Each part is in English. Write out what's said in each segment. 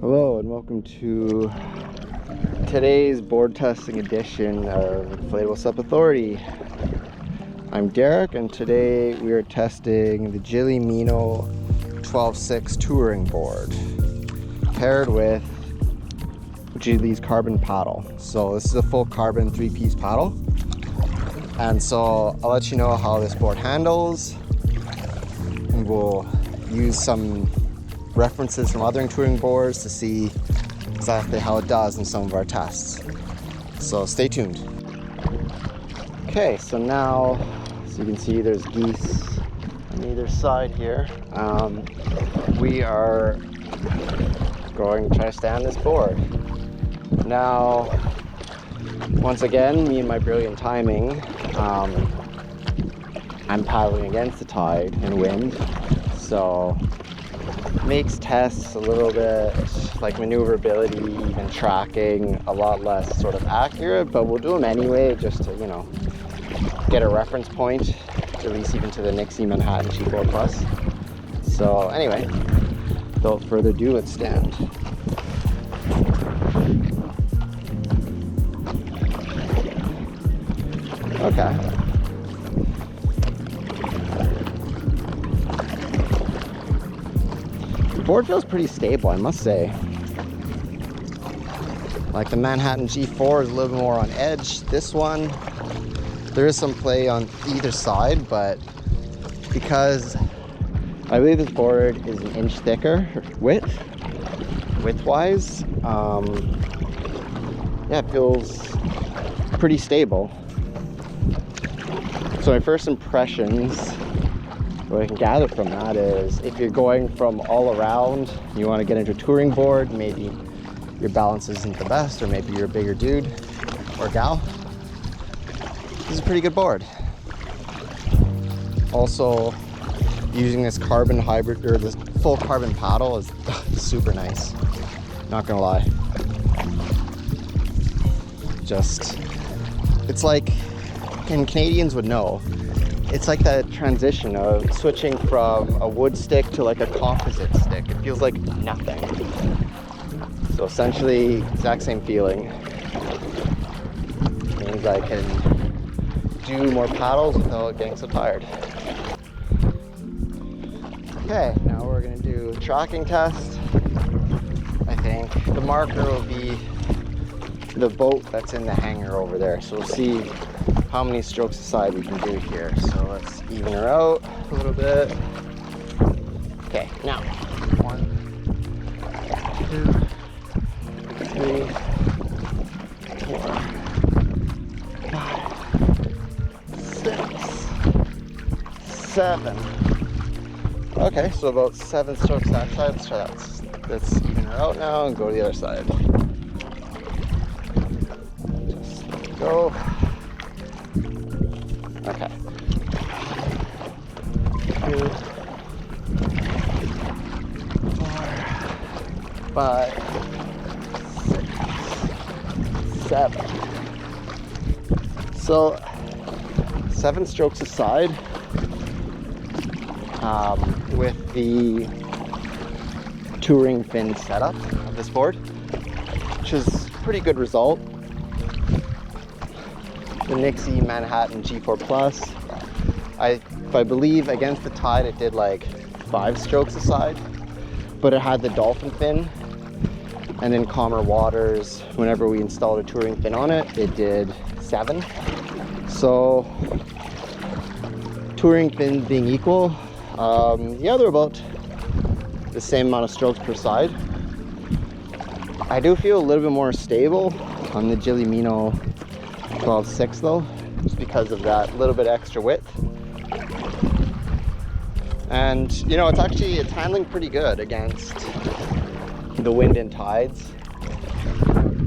Hello and welcome to today's board testing edition of Inflatable SUP Authority. I'm Derek and today we are testing the Gili Meno 12'6 touring board paired with Gili's carbon paddle. So this is a full carbon 3-piece paddle, and so I'll let you know how this board handles, and we'll use some references from other touring boards to see exactly how it does in some of our tests. So stay tuned. Okay, so now, as you can see, there's geese on either side here. We are going to try to stand this board. Now, once again, me and my brilliant timing, I'm paddling against the tide and wind, so makes tests a little bit like maneuverability, even tracking, a lot less sort of accurate, but we'll do them anyway just to, you know, get a reference point, at least even to the Nixie Manhattan G4 Plus. So anyway, without further ado, let's stand. Okay. The board feels pretty stable, I must say. Like the Manhattan G4 is a little bit more on edge. This one, there is some play on either side, but because I believe this board is an inch thicker width-wise, yeah, it feels pretty stable. So my first impressions, what I can gather from that is, if you're going from all around, you want to get into a touring board, maybe your balance isn't the best, or maybe you're a bigger dude or gal, this is a pretty good board. Also, using this carbon hybrid, or this full carbon paddle is super nice, not gonna lie. Just, it's like, and Canadians would know, it's like that transition of switching from a wood stick to like a composite stick. It feels like nothing. So essentially, exact same feeling. Means I can do more paddles without getting so tired. Okay, now we're gonna do a tracking test. I think the marker will be the boat that's in the hangar over there. So we'll see how many strokes aside we can do here. So let's even her out a little bit. Okay, now 1, 2, 3, 4, 5, 6, 7. Okay, so about 7 strokes that side. Let's try that. Let's even her out now and go to the other side. Just let it go. Okay. 2, 4, 5, 6, 7. So 7 strokes aside, with the touring fin setup of this board, which is a pretty good result. The Nixie Manhattan G4 Plus, I believe against the tide it did like 5 strokes aside, but it had the dolphin fin, and in calmer waters, whenever we installed a touring fin on it, it did 7. So touring fins being equal, yeah, they're about the same amount of strokes per side. I do feel a little bit more stable on the Gili Meno 12'6 though, just because of that little bit extra width. And you know, it's handling pretty good against the wind and tides.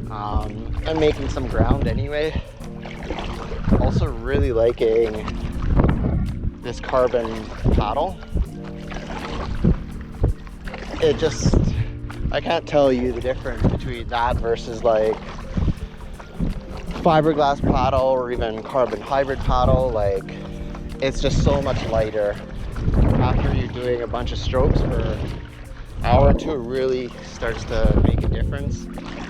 I'm making some ground anyway. Also really liking this carbon paddle. It just, I can't tell you the difference between that versus like fiberglass paddle or even carbon hybrid paddle. Like, it's just so much lighter after you're doing a bunch of strokes for hour or two, it really starts to make a difference.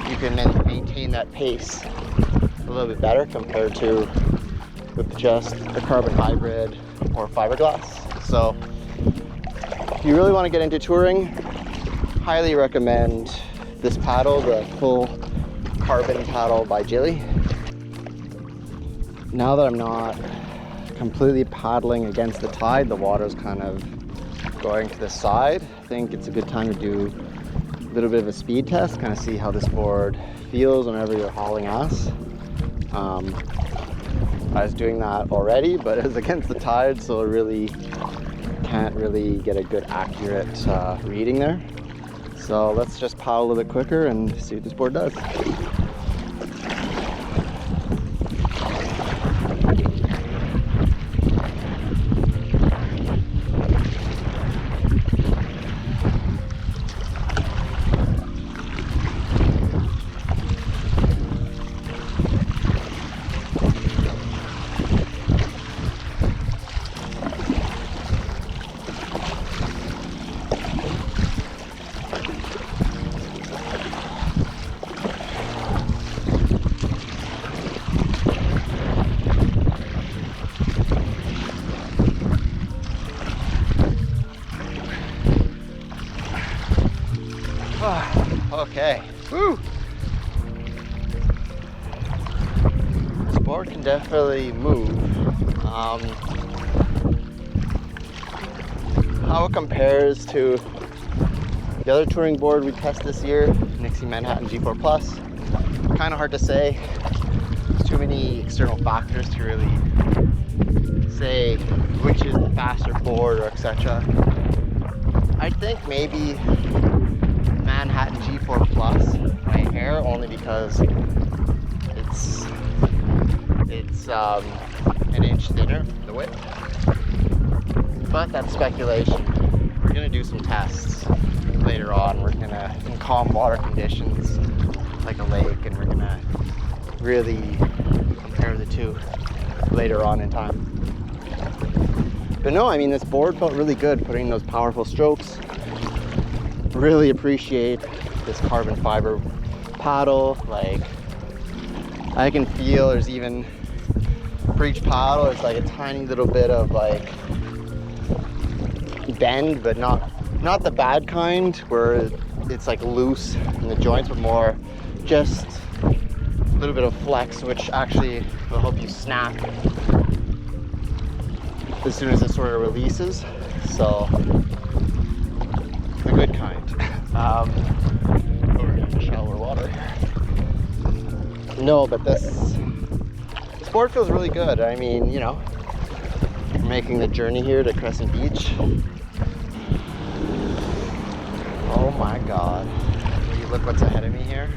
You can then maintain that pace a little bit better compared to with just a carbon hybrid or fiberglass. So if you really want to get into touring, highly recommend this paddle, the full carbon paddle by Gili. Now that I'm not completely paddling against the tide, the water's kind of going to the side, I think it's a good time to do a little bit of a speed test, kind of see how this board feels whenever you're hauling ass. I was doing that already, but it was against the tide, so it really can't really get a good accurate reading there. So let's just paddle a little bit quicker and see what this board does. Okay, woo! This board can definitely move. How it compares to the other touring board we tested this year, Gili Meno G4 Plus, kind of hard to say. There's too many external factors to really say which is the faster board or etc. I think maybe Manhattan G4 Plus right here, only because it's an inch thinner, the width. But that's speculation. We're gonna do some tests later on. We're gonna, in calm water conditions, like a lake, and we're gonna really compare the two later on in time. But no, I mean, this board felt really good, putting those powerful strokes. Really appreciate this carbon fiber paddle. Like, I can feel there's even for each paddle, it's like a tiny little bit of like bend, but not the bad kind where it's like loose in the joints, but more just a little bit of flex, which actually will help you snap as soon as it sort of releases. So the good kind. We're in shallower water here. No, but this board feels really good. I mean, you know, we're making the journey here to Crescent Beach. Oh my God. Will you look what's ahead of me here?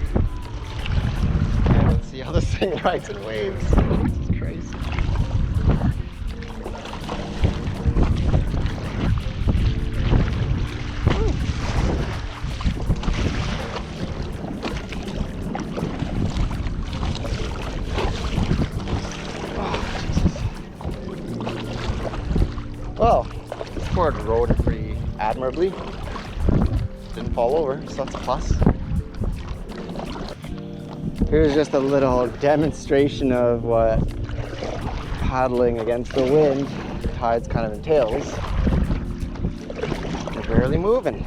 And let's see how this thing rides in waves. This is crazy. Well, this board rode it pretty admirably. Didn't fall over, so that's a plus. Here's just a little demonstration of what paddling against the wind, the tides kind of entails. We're barely moving.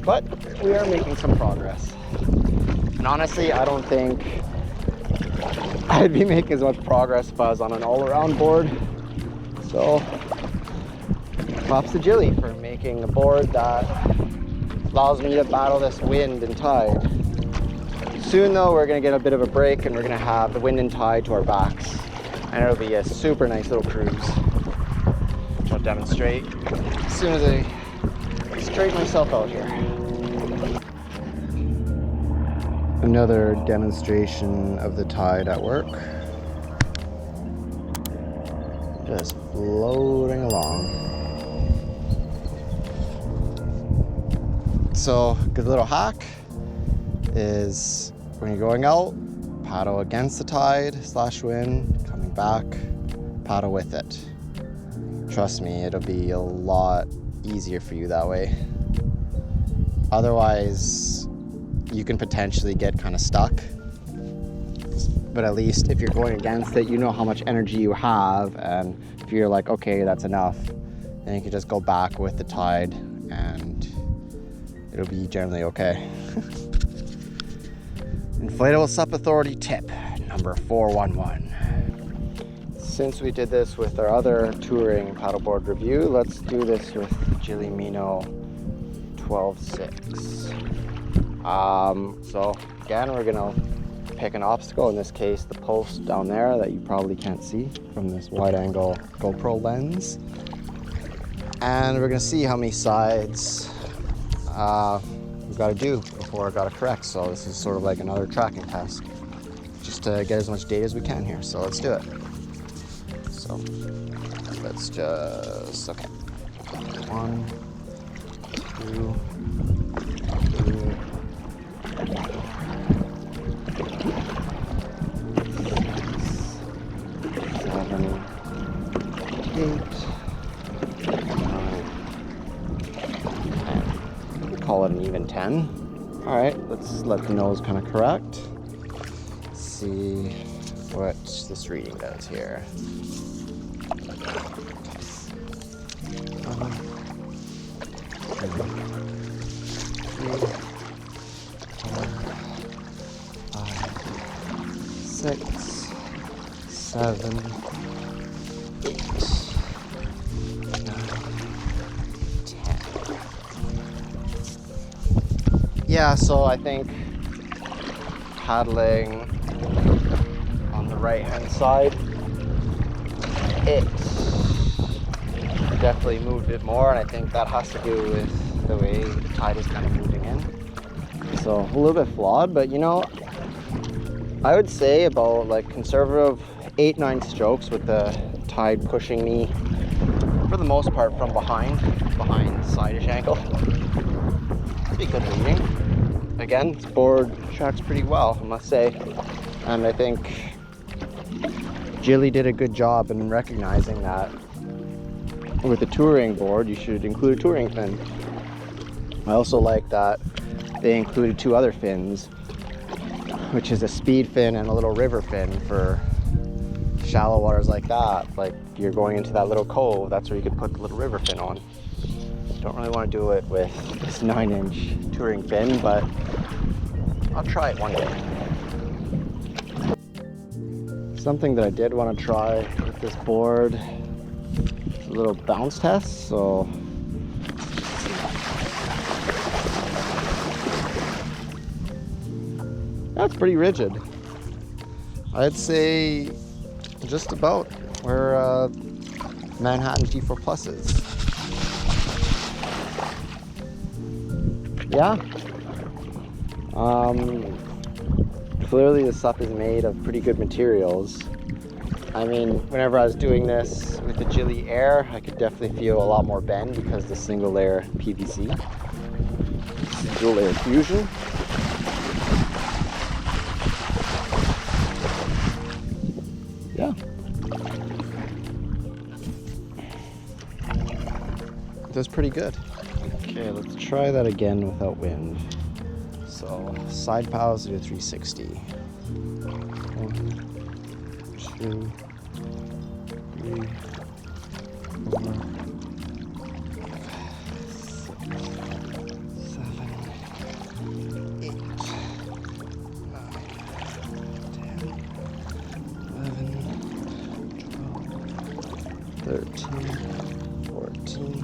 But we are making some progress. And honestly, I don't think I'd be making as much progress if I was on an all-around board. So props to Gili for making a board that allows me to battle this wind and tide. Soon though, we're gonna get a bit of a break and we're gonna have the wind and tide to our backs. And it'll be a super nice little cruise, which I'll demonstrate as soon as I straighten myself out here. Another demonstration of the tide at work. Just floating along. So, good little hack is when you're going out, paddle against the tide / wind, coming back, paddle with it. Trust me, it'll be a lot easier for you that way. Otherwise, you can potentially get kind of stuck. But at least if you're going against it, you know how much energy you have, and if you're like, okay, that's enough, then you can just go back with the tide and it'll be generally okay. Inflatable SUP Authority tip number 411. Since we did this with our other touring paddleboard review, let's do this with Gili Meno 12'6". So again, we're gonna pick an obstacle, in this case the post down there that you probably can't see from this wide angle GoPro lens, and we're gonna see how many sides we've got to do before I got it correct. So this is sort of like another tracking test, just to get as much data as we can here. So let's do it. So let's just, okay, 1, 2, 3, 7, 8, 9, 10. Call it an even 10. All right, let's let the nose kind of correct. Let's see what this reading does here. 1, 2, 3, 4, 5, 6, 7, 8, 9, 10. Yeah, so I think paddling on the right hand side, it definitely moved it more, and I think that has to do with the way the tide is kind of moving in. So a little bit flawed, but you know, I would say about like conservative 8-9 strokes with the tide pushing me for the most part from behind side-ish ankle. That'd be good reading. Again, this board tracks pretty well, I must say, and I think Gili did a good job in recognizing that with a touring board you should include a touring fin. I also like that they included 2 other fins, which is a speed fin and a little river fin for shallow waters like that. Like you're going into that little cove, that's where you could put the little river fin on. Don't really want to do it with this 9-inch touring fin, but I'll try it one day. Something that I did want to try with this board is a little bounce test. So that's pretty rigid. I'd say just about where Manhattan G4 Plus is. Yeah. Clearly the SUP is made of pretty good materials. I mean, whenever I was doing this with the Gili Air, I could definitely feel a lot more bend because the single layer PVC. Dual layer fusion. Yeah. That's pretty good. Okay, let's try that again without wind. So, side pals do 360. 1, 2, 3, 4, 5, 6, 7, 8, 9, 10, 11, 12, 13, 14,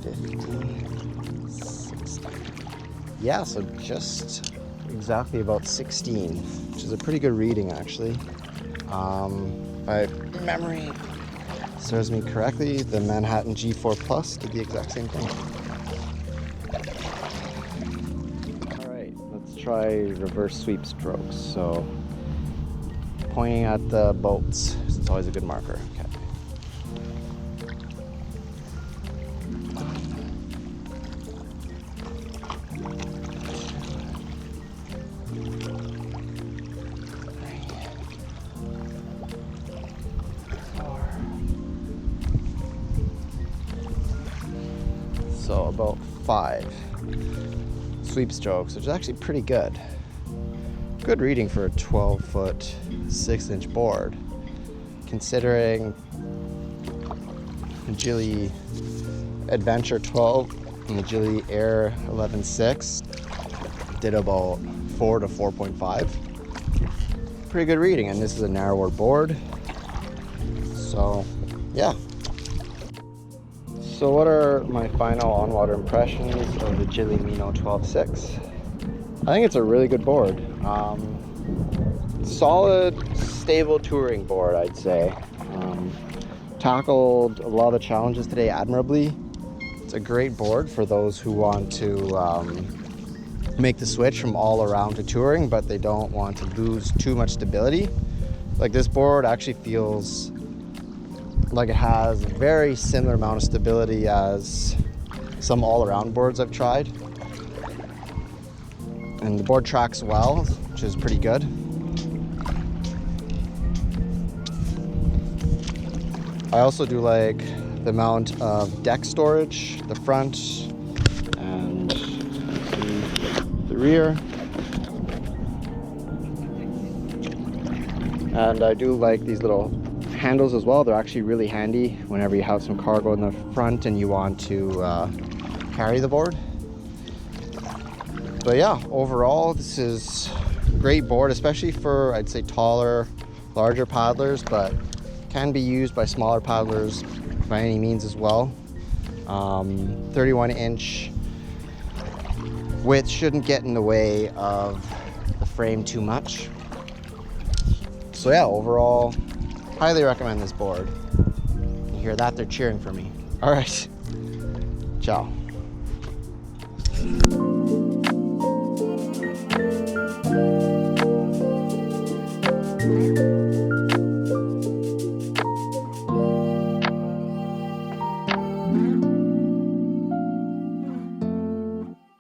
15, 16. Yeah, so just exactly about 16, which is a pretty good reading actually. My memory serves me correctly, the Manhattan G4 Plus did the exact same thing. Alright, let's try reverse sweep strokes. So pointing at the boats, it's always a good marker. Okay. so about 5 sweep strokes, which is actually pretty good. Good reading for a 12-foot 6-inch board, considering the Gili Adventure 12 and the Gili Air 11'6 did about 4 to 4.5. Pretty good reading, and this is a narrower board. So yeah. So what are my final on-water impressions of the Gili Meno 12'6? I think it's a really good board. Solid, stable touring board, I'd say. Tackled a lot of the challenges today admirably. It's a great board for those who want to make the switch from all around to touring, but they don't want to lose too much stability. Like, this board actually feels like it has a very similar amount of stability as some all-around boards I've tried. And the board tracks well, which is pretty good. I also do like the amount of deck storage, the front and the rear. And I do like these little handles as well. They're actually really handy whenever you have some cargo in the front and you want to carry the board. But yeah, overall this is a great board, especially for, I'd say, taller, larger paddlers, but can be used by smaller paddlers by any means as well. 31-inch width shouldn't get in the way of the frame too much. So yeah, overall, highly recommend this board. You hear that? They're cheering for me. All right, ciao.